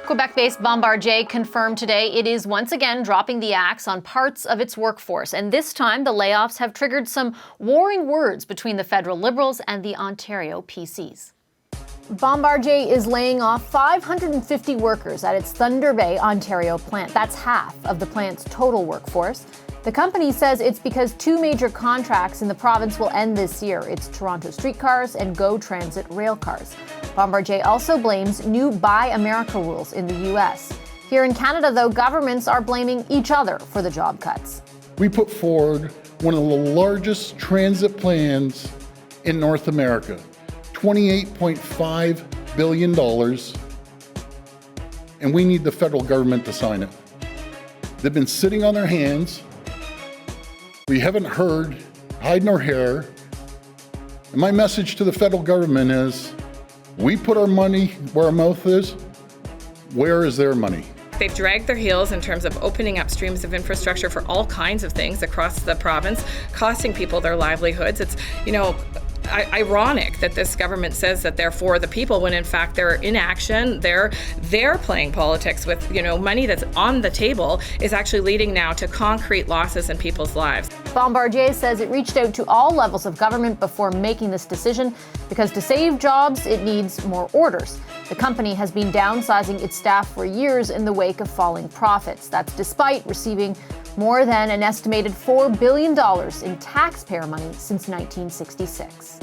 Quebec-based Bombardier confirmed today it is once again dropping the axe on parts of its workforce. And this time, the layoffs have triggered some warring words between the federal Liberals and the Ontario PCs. Bombardier is laying off 550 workers at its Thunder Bay, Ontario plant. That's half of the plant's total workforce. The company says it's because two major contracts in the province will end this year. It's Toronto streetcars and GO Transit rail cars. Bombardier also blames new Buy America rules in the U.S. Here in Canada, though, governments are blaming each other for the job cuts. We put forward one of the largest transit plans in North America, $28.5 billion, and we need the federal government to sign it. They've been sitting on their hands. We haven't heard hide nor hair. And my message to the federal government is, we put our money where our mouth is. Where is their money? They've dragged their heels in terms of opening up streams of infrastructure for all kinds of things across the province, costing people their livelihoods. It's, ironic that this government says that they're for the people when in fact they're inaction. They're playing politics with, money that's on the table is actually leading now to concrete losses in people's lives. Bombardier says it reached out to all levels of government before making this decision because to save jobs, it needs more orders. The company has been downsizing its staff for years in the wake of falling profits. That's despite receiving more than an estimated $4 billion in taxpayer money since 1966.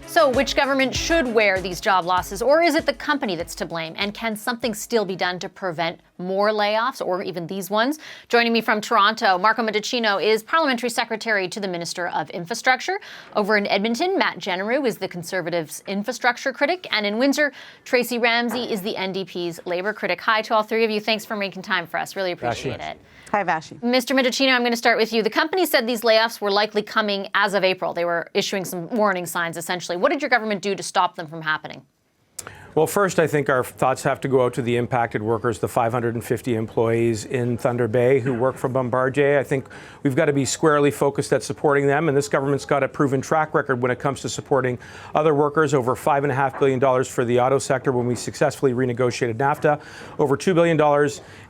So which government should wear these job losses, or is it the company that's to blame? And can something still be done to prevent more layoffs, or even these ones? Joining me from Toronto, Marco Mendicino is Parliamentary Secretary to the Minister of Infrastructure. Over in Edmonton, Matt Genereux is the Conservatives' infrastructure critic. And in Windsor, Tracy Ramsey is the NDP's Labour critic. Hi to all three of you. Thanks for making time for us. Really appreciate it. Hi, Vashi. Mr. Mendicino, I'm going to start with you. The company said these layoffs were likely coming as of April. They were issuing some warning signs, essentially. What did your government do to stop them from happening? Well, first, I think our thoughts have to go out to the impacted workers, the 550 employees in Thunder Bay who work for Bombardier. I think we've got to be squarely focused at supporting them, and this government's got a proven track record when it comes to supporting other workers. Over $5.5 billion for the auto sector when we successfully renegotiated NAFTA, over $2 billion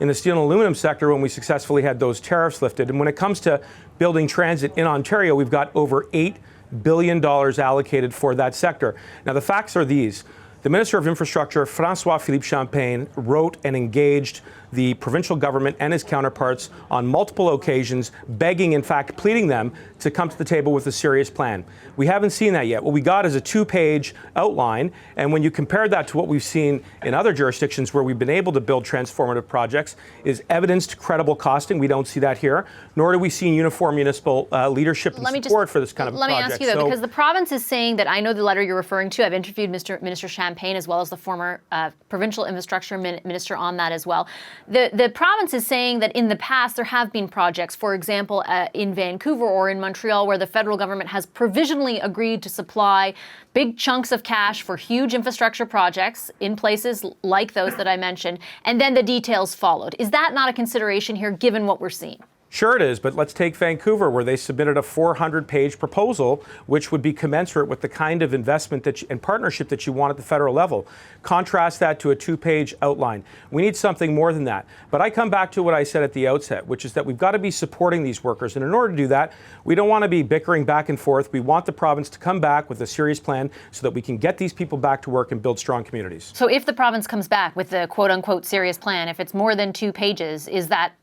in the steel and aluminum sector when we successfully had those tariffs lifted. And when it comes to building transit in Ontario, we've got over $8 billion allocated for that sector. Now, the facts are these. The Minister of Infrastructure, François-Philippe Champagne, wrote and engaged the provincial government and his counterparts on multiple occasions, begging, in fact, pleading them to come to the table with a serious plan. We haven't seen that yet. What we got is a two-page outline, and when you compare that to what we've seen in other jurisdictions where we've been able to build transformative projects, is evidenced credible costing. We don't see that here, nor do we see uniform municipal leadership and support for this kind of project. Let me ask you, though, because the province is saying that, I know the letter you're referring to, I've interviewed Minister Champagne as well as the former provincial infrastructure minister on that as well. The province is saying that in the past there have been projects, for example, in Vancouver or in Montreal, where the federal government has provisionally agreed to supply big chunks of cash for huge infrastructure projects in places like those that I mentioned, and then the details followed. Is that not a consideration here, given what we're seeing? Sure it is, but let's take Vancouver, where they submitted a 400-page proposal, which would be commensurate with the kind of investment and partnership that you want at the federal level. Contrast that to a two-page outline. We need something more than that. But I come back to what I said at the outset, which is that we've got to be supporting these workers. And in order to do that, we don't want to be bickering back and forth. We want the province to come back with a serious plan so that we can get these people back to work and build strong communities. So if the province comes back with the quote-unquote serious plan, if it's more than 2 pages, is that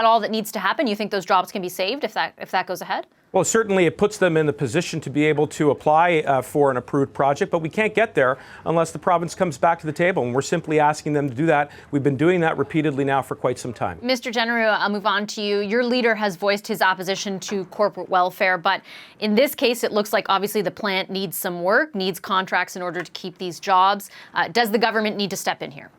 all that needs to happen? You think those jobs can be saved if that goes ahead? Well, certainly it puts them in the position to be able to apply for an approved project, but we can't get there unless the province comes back to the table, and we're simply asking them to do that. We've been doing that repeatedly now for quite some time. Mr. Genereux, I'll move on to you. Your leader has voiced his opposition to corporate welfare, but in this case, it looks like obviously the plant needs some work, needs contracts in order to keep these jobs. Does the government need to step in here?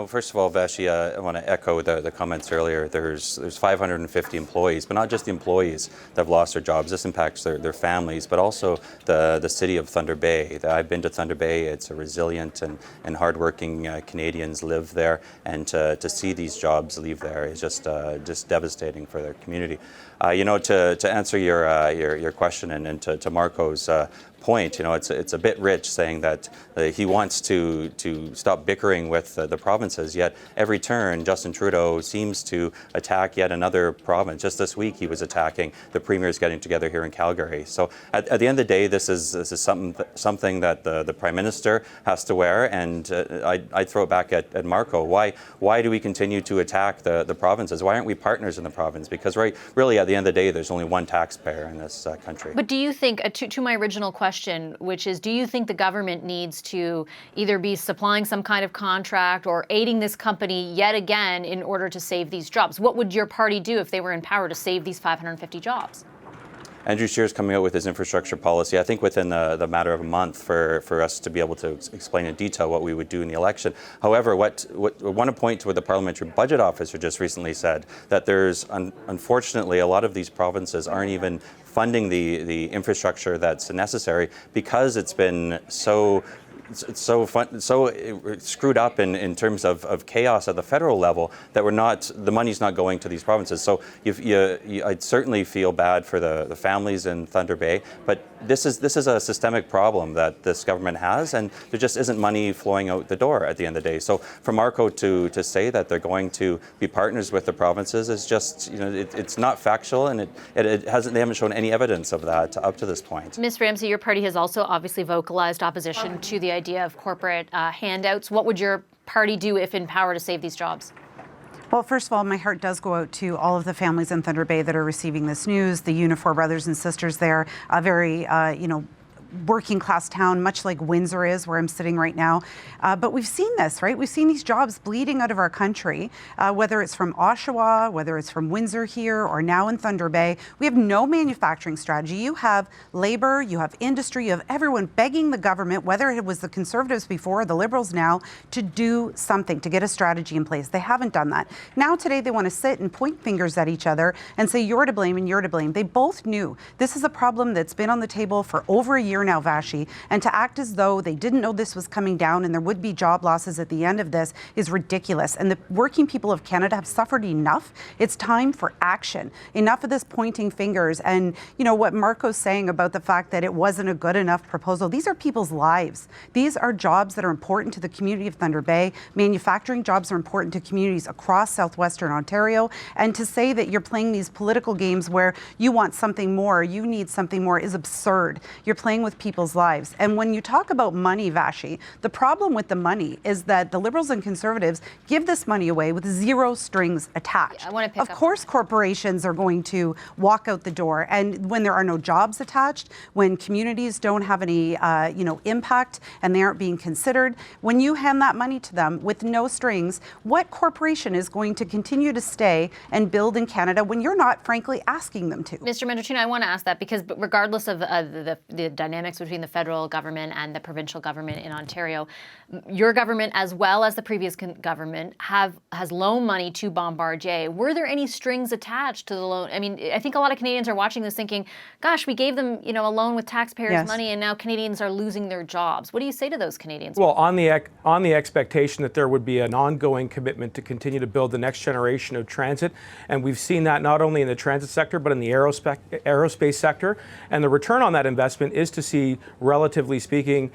First of all, Vashi, I want to echo the comments earlier. There's 550 employees, but not just the employees that have lost their jobs. This impacts their families, but also the city of Thunder Bay. I've been to Thunder Bay. It's a resilient and hardworking Canadians live there, and to see these jobs leave there is just devastating for their community. To answer your question and to Marco's point, it's a bit rich saying that he wants to stop bickering with the provinces, yet every turn Justin Trudeau seems to attack yet another province. Just this week he was attacking the premiers getting together here in Calgary. So at the end of the day, this is something that the Prime Minister has to wear, and I'd throw it back at Marco. Why do we continue to attack the provinces? Why aren't we partners in the province? Because really at the end of the day, there's only one taxpayer in this country. But do you think, to my original question, which is, do you think the government needs to either be supplying some kind of contract or aiding this company yet again in order to save these jobs? What would your party do if they were in power to save these 550 jobs? Andrew Scheer's coming out with his infrastructure policy, I think within the matter of a month for us to be able to explain in detail what we would do in the election. However, what I want to point to what the Parliamentary Budget Officer just recently said, that there's unfortunately a lot of these provinces aren't even funding the infrastructure that's necessary because it's been so screwed up in terms of chaos at the federal level that the money's not going to these provinces. So I'd certainly feel bad for the families in Thunder Bay, but this is a systemic problem that this government has, and there just isn't money flowing out the door at the end of the day. So for Marco to say that they're going to be partners with the provinces is just, it's not factual, and they haven't shown any evidence of that up to this point. Ms. Ramsey, your party has also obviously vocalized opposition to the idea of corporate handouts. What would your party do if in power to save these jobs? Well, first of all, my heart does go out to all of the families in Thunder Bay that are receiving this news, the Unifor brothers and sisters there, a very, working class town, much like Windsor is, where I'm sitting right now. But we've seen this, right? We've seen these jobs bleeding out of our country, whether it's from Oshawa, whether it's from Windsor here, or now in Thunder Bay. We have no manufacturing strategy. You have labor, you have industry, you have everyone begging the government, whether it was the Conservatives before or the Liberals now, to do something, to get a strategy in place. They haven't done that. Now today they want to sit and point fingers at each other and say you're to blame and you're to blame. They both knew this is a problem that's been on the table for over a year now, Vashi, and to act as though they didn't know this was coming down and there would be job losses at the end of this is ridiculous. And the working people of Canada have suffered enough. It's time for action. Enough of this pointing fingers. And what Marco's saying about the fact that it wasn't a good enough proposal. These are people's lives. These are jobs that are important to the community of Thunder Bay. Manufacturing jobs are important to communities across southwestern Ontario. And to say that you're playing these political games where you want something more, you need something more, is absurd. You're playing with people's lives. And when you talk about money, Vashi, the problem with the money is that the Liberals and Conservatives give this money away with zero strings attached. I want to pick Of course, corporations are going to walk out the door. And when there are no jobs attached, when communities don't have any, impact and they aren't being considered, when you hand that money to them with no strings, what corporation is going to continue to stay and build in Canada when you're not, frankly, asking them to? Mr. Mendocino, I want to ask that because regardless of the dynamics between the federal government and the provincial government in Ontario, your government, as well as the previous government, has loaned money to Bombardier. Were there any strings attached to the loan? I mean, I think a lot of Canadians are watching this thinking, gosh, we gave them, a loan with taxpayers' money, and now Canadians are losing their jobs. What do you say to those Canadians? Well, on the expectation that there would be an ongoing commitment to continue to build the next generation of transit, and we've seen that not only in the transit sector, but in the aerospace sector, and the return on that investment is to see, relatively speaking,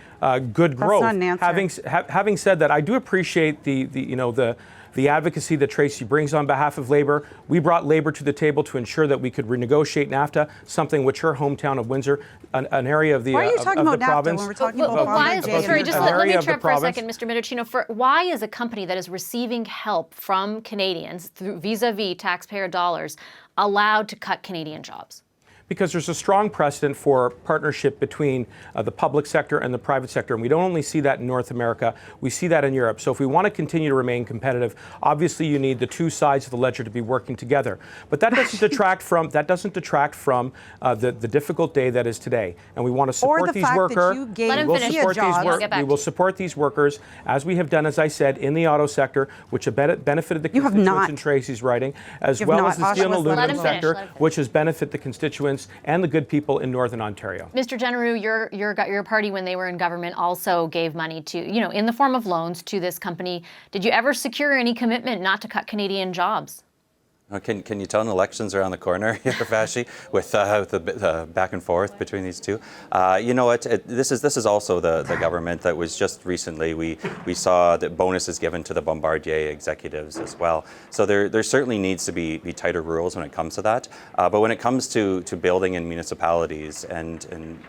good growth. That's not an answer. Having said that, I do appreciate the advocacy that Tracy brings on behalf of Labour. We brought Labour to the table to ensure that we could renegotiate NAFTA, something which her hometown of Windsor, an area of the Why are you talking about NAFTA province. when we're talking about why is, sorry, just let me interrupt for a province. second, Mr. Mendocino. Why is a company that is receiving help from Canadians through vis-a-vis taxpayer dollars allowed to cut Canadian jobs? Because there's a strong precedent for partnership between the public sector and the private sector. And we don't only see that in North America, we see that in Europe. So if we want to continue to remain competitive, obviously you need the two sides of the ledger to be working together. But that doesn't detract from the difficult day that is today. And we want to support these workers. We will support these workers, as we have done, as I said, in the auto sector, which have benefited the constituents in Tracy's writing, as well as the steel and aluminum sector, which has benefited the constituents and the good people in Northern Ontario. Mr. Genereux, your party, when they were in government, also gave money to, in the form of loans to this company. Did you ever secure any commitment not to cut Canadian jobs? Can you tell an election's around the corner here, Vashi, with the back and forth between these two? You know what? This is also the government that was just recently. We saw that bonuses given to the Bombardier executives as well. So there certainly needs to be tighter rules when it comes to that. But when it comes to building in municipalities and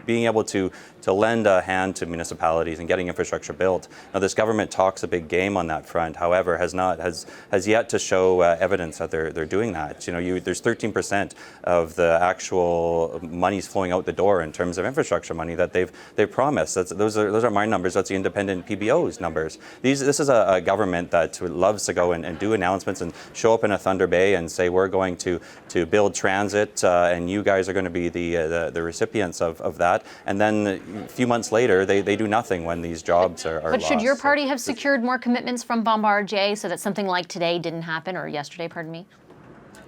being able to lend a hand to municipalities and getting infrastructure built. Now, this government talks a big game on that front. However, has yet to show evidence that they're doing that. You know, there's 13% of the actual monies flowing out the door in terms of infrastructure money that they've promised. Those are my numbers. That's the independent PBO's numbers. This is a government that loves to go and do announcements and show up in a Thunder Bay and say we're going to build transit and you guys are going to be the recipients of that. And then a few months later, they do nothing when these jobs are But lost. should your party have secured more commitments from Bombardier so that something like today didn't happen, or yesterday, pardon me?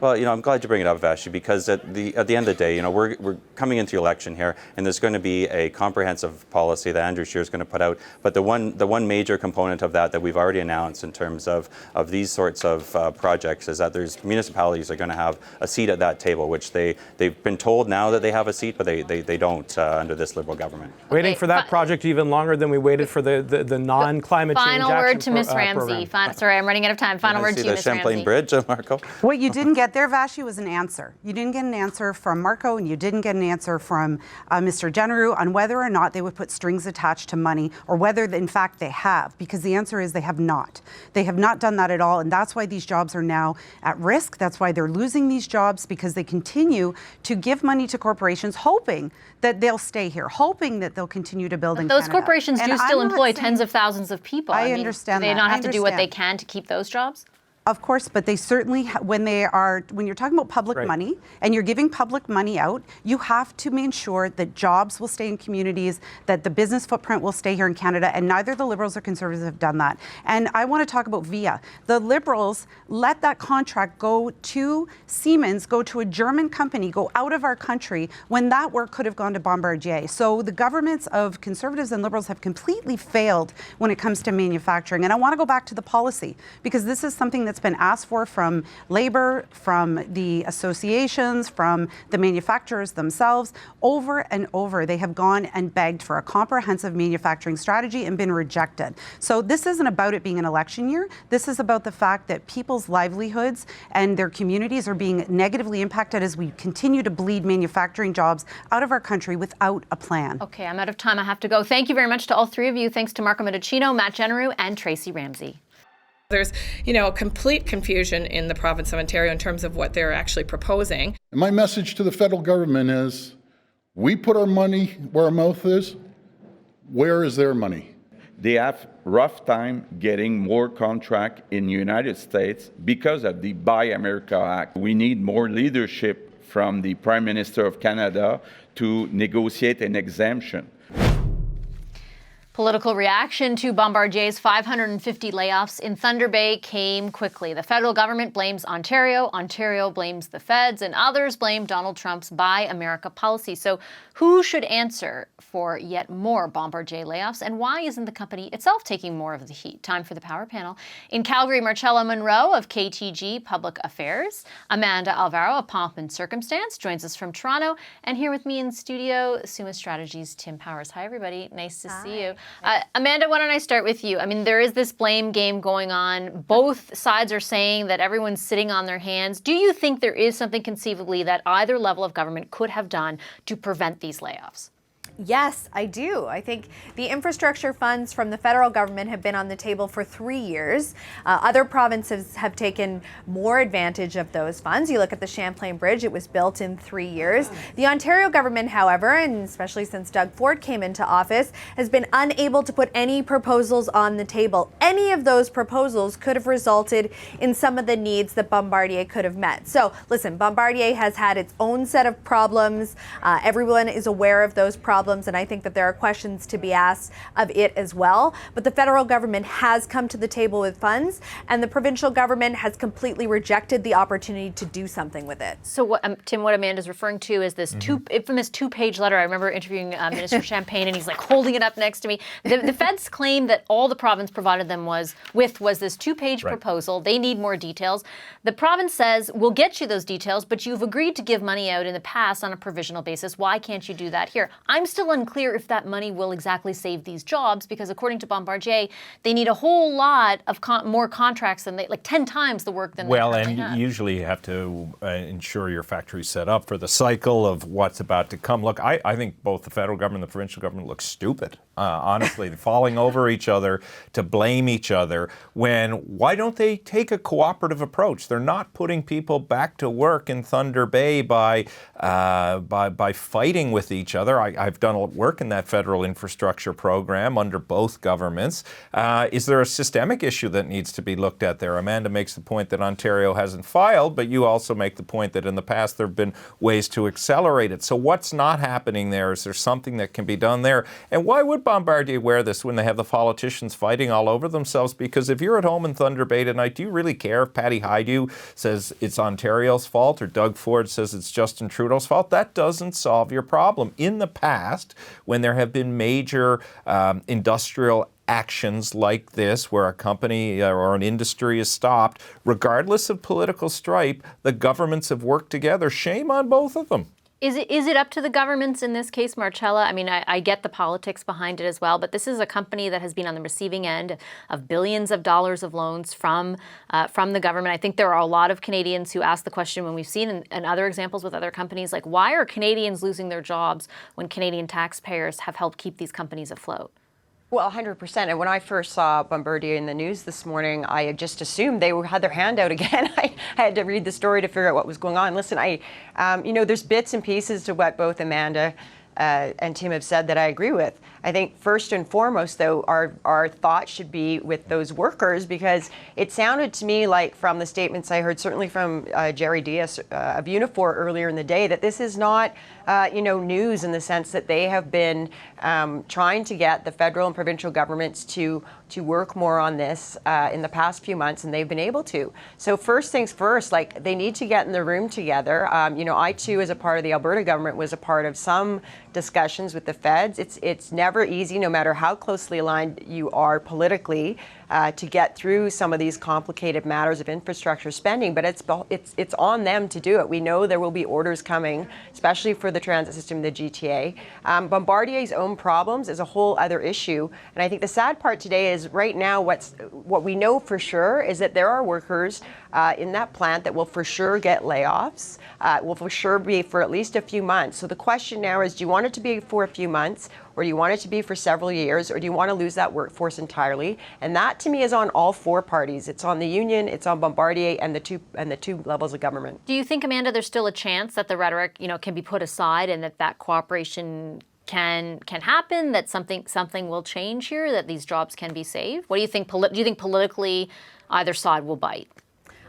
Well, you know, I'm glad you bring it up, Vashi, because at the end of the day, you know, we're coming into the election here, and there's going to be a comprehensive policy that Andrew Scheer is going to put out. But the one major component of that we've already announced in terms of these sorts of projects is that there's municipalities are going to have a seat at that table, which they've been told now that they have a seat, but they don't under this Liberal government. Waiting for that project even longer than we waited for the non-climate change action. Final word to Ms. Ramsey. Sorry, I'm running out of time. Final word to you, Ms. Ramsey. The Champlain Bridge, Marco. What you didn't get there, Vashi, was an answer. You didn't get an answer from Marco, and you didn't get an answer from Mr. Genereux on whether or not they would put strings attached to money, or whether, in fact, they have, because the answer is they have not. They have not done that at all, and that's why these jobs are now at risk. That's why they're losing these jobs, because they continue to give money to corporations, hoping that they'll stay here, hoping that they'll continue to build in Those Canada. corporations do still employ tens of thousands of people. I mean, understand do they that. not I have to do what they understand. can to keep those jobs? Of course, but they certainly, when you're talking about public money and you're giving public money out, you have to make sure that jobs will stay in communities, that the business footprint will stay here in Canada, and neither the Liberals or Conservatives have done that. And I want to talk about VIA. The Liberals let that contract go to Siemens, go to a German company, go out of our country, when that work could have gone to Bombardier. So the governments of Conservatives and Liberals have completely failed when it comes to manufacturing. And I want to go back to the policy, because this is something that's been asked for from Labour, from the associations, from the manufacturers themselves. Over and over, they have gone and begged for a comprehensive manufacturing strategy and been rejected. So this isn't about it being an election year. This is about the fact that people's livelihoods and their communities are being negatively impacted as we continue to bleed manufacturing jobs out of our country without a plan. Okay, I'm out of time. I have to go. Thank you very much to all three of you. Thanks to Marco Mendocino, Matt Genereux, and Tracy Ramsey. There's, complete confusion in the province of Ontario in terms of what they're actually proposing. And my message to the federal government is, we put our money where our mouth is. Where is their money? They have rough time getting more contract in the United States because of the Buy America Act. We need more leadership from the Prime Minister of Canada to negotiate an exemption. Political reaction to Bombardier's 550 layoffs in Thunder Bay came quickly. The federal government blames Ontario, Ontario blames the feds, and others blame Donald Trump's Buy America policy. So who should answer for yet more Bombardier layoffs, and why isn't the company itself taking more of the heat? Time for the Power Panel. In Calgary, Marcella Monroe of KTG Public Affairs, Amanda Alvaro of Pomp and Circumstance joins us from Toronto, and here with me in studio, Summa Strategies' Tim Powers. Hi, everybody. Nice to see you. Amanda, why don't I start with you? I mean, there is this blame game going on. Both sides are saying that everyone's sitting on their hands. Do you think there is something conceivably that either level of government could have done to prevent these layoffs? Yes, I do. I think the infrastructure funds from the federal government have been on the table for 3 years. Other provinces have taken more advantage of those funds. You look at the Champlain Bridge, it was built in 3 years. The Ontario government, however, and especially since Doug Ford came into office, has been unable to put any proposals on the table. Any of those proposals could have resulted in some of the needs that Bombardier could have met. So listen, Bombardier has had its own set of problems. Everyone is aware of those problems. problems, and I think that there are questions to be asked of it as well. But the federal government has come to the table with funds, and the provincial government has completely rejected the opportunity to do something with it. So, Tim, what Amanda's referring to is this infamous two-page letter. I remember interviewing Minister Champagne, and he's like holding it up next to me. The feds claim that all the province provided them was this two-page proposal. They need more details. The province says, we'll get you those details, but you've agreed to give money out in the past on a provisional basis. Why can't you do that here? I'm still unclear if that money will exactly save these jobs, because according to Bombardier, they need a whole lot of more contracts than like 10 times the work than they currently have. Usually you have to ensure your factory's set up for the cycle of what's about to come. Look, I think both the federal government and the provincial government look stupid, honestly, falling over each other to blame each other why don't they take a cooperative approach? They're not putting people back to work in Thunder Bay by fighting with each other. I've done work in that federal infrastructure program under both governments. Is there a systemic issue that needs to be looked at there? Amanda makes the point that Ontario hasn't filed, but you also make the point that in the past there have been ways to accelerate it. So what's not happening there? Is there something that can be done there? And why would Bombardier wear this when they have the politicians fighting all over themselves? Because if you're at home in Thunder Bay tonight, do you really care if Patty Hajdu says it's Ontario's fault or Doug Ford says it's Justin Trudeau's fault? That doesn't solve your problem. In the past, when there have been major industrial actions like this, where a company or an industry is stopped, regardless of political stripe, the governments have worked together. Shame on both of them. Is it up to the governments in this case, Marcella? I mean, I get the politics behind it as well, but this is a company that has been on the receiving end of billions of dollars of loans from the government. I think there are a lot of Canadians who ask the question, when we've seen in other examples with other companies, like, why are Canadians losing their jobs when Canadian taxpayers have helped keep these companies afloat? Well, 100%. And when I first saw Bombardier in the news this morning, I had just assumed they had their hand out again. I had to read the story to figure out what was going on. Listen, there's bits and pieces to what both Amanda and Tim have said that I agree with. I think first and foremost, though, our thought should be with those workers, because it sounded to me like, from the statements I heard, certainly from Jerry Diaz of Unifor earlier in the day, that this is not news in the sense that they have been trying to get the federal and provincial governments to work more on this in the past few months, and they've been able to. So first things first, like, they need to get in the room together. I too, as a part of the Alberta government, was a part of some discussions with the feds. It's never easy, no matter how closely aligned you are politically, to get through some of these complicated matters of infrastructure spending, but it's on them to do it. We know there will be orders coming, especially for the transit system, the GTA. Bombardier's own problems is a whole other issue, and I think the sad part today is, right now, what we know for sure is that there are workers in that plant that will for sure get layoffs, will for sure be for at least a few months. So the question now is, do you want it to be for a few months, or do you want it to be for several years, or do you want to lose that workforce entirely? And that, to me, is on all four parties. It's on the union, it's on Bombardier, and the two levels of government. Do you think, Amanda, there's still a chance that the rhetoric, can be put aside, and that cooperation can happen, that something will change here, that these jobs can be saved? What do you think? Do you think politically either side will bite?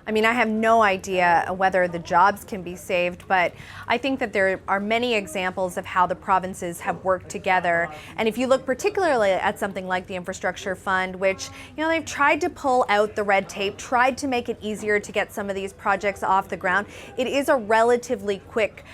I mean, I have no idea whether the jobs can be saved, but I think that there are many examples of how the provinces have worked together. And if you look particularly at something like the Infrastructure Fund, which, they've tried to pull out the red tape, tried to make it easier to get some of these projects off the ground. It is a relatively quick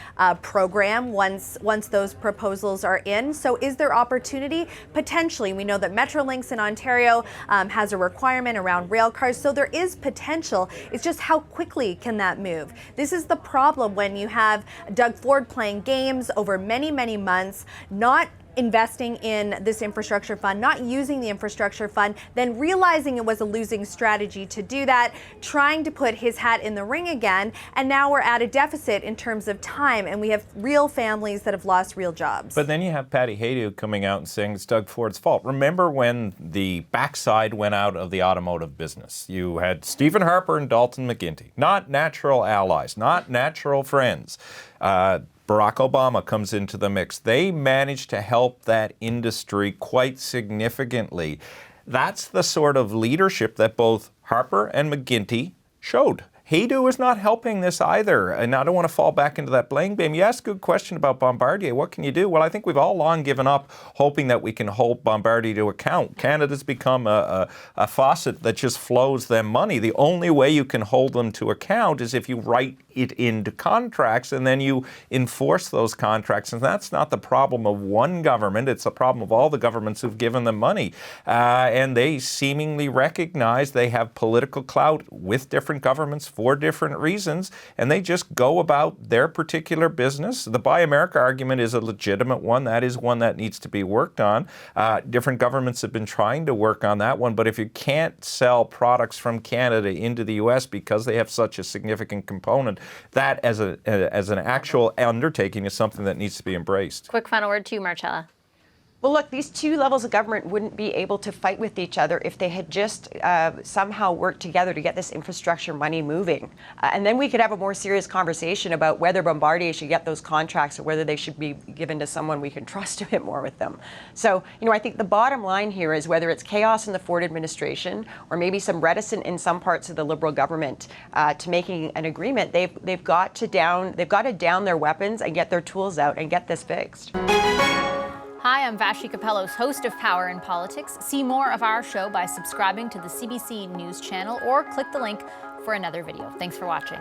program once those proposals are in. So is there opportunity? Potentially. We know that Metrolinx in Ontario has a requirement around rail cars, so there is potential. It's just how quickly can that move? This is the problem when you have Doug Ford playing games over many, many months, not investing in this infrastructure fund, not using the infrastructure fund, then realizing it was a losing strategy to do that, trying to put his hat in the ring again, and now we're at a deficit in terms of time, and we have real families that have lost real jobs. But then you have Patty Hajdu coming out and saying it's Doug Ford's fault. Remember when the backside went out of the automotive business? You had Stephen Harper and Dalton McGuinty, not natural allies, not natural friends. Barack Obama comes into the mix. They managed to help that industry quite significantly. That's the sort of leadership that both Harper and McGuinty showed. HADU is not helping this either. And I don't want to fall back into that blame game. You asked a good question about Bombardier. What can you do? Well, I think we've all long given up hoping that we can hold Bombardier to account. Canada's become a faucet that just flows them money. The only way you can hold them to account is if you write it into contracts and then you enforce those contracts. And that's not the problem of one government. It's the problem of all the governments who've given them money. And they seemingly recognize they have political clout with different governments for different reasons, and they just go about their particular business. The Buy America argument is a legitimate one. That is one that needs to be worked on. Different governments have been trying to work on that one, but if you can't sell products from Canada into the U.S. because they have such a significant component, that as an actual undertaking is something that needs to be embraced. Quick final word to you, Marcella. Well, look, these two levels of government wouldn't be able to fight with each other if they had just somehow worked together to get this infrastructure money moving. And then we could have a more serious conversation about whether Bombardier should get those contracts or whether they should be given to someone we can trust a bit more with them. So, I think the bottom line here is whether it's chaos in the Ford administration or maybe some reticence in some parts of the Liberal government to making an agreement, they've got to down their weapons and get their tools out and get this fixed. Hi, I'm Vashi Capellos, host of Power in Politics. See more of our show by subscribing to the CBC News channel or click the link for another video. Thanks for watching.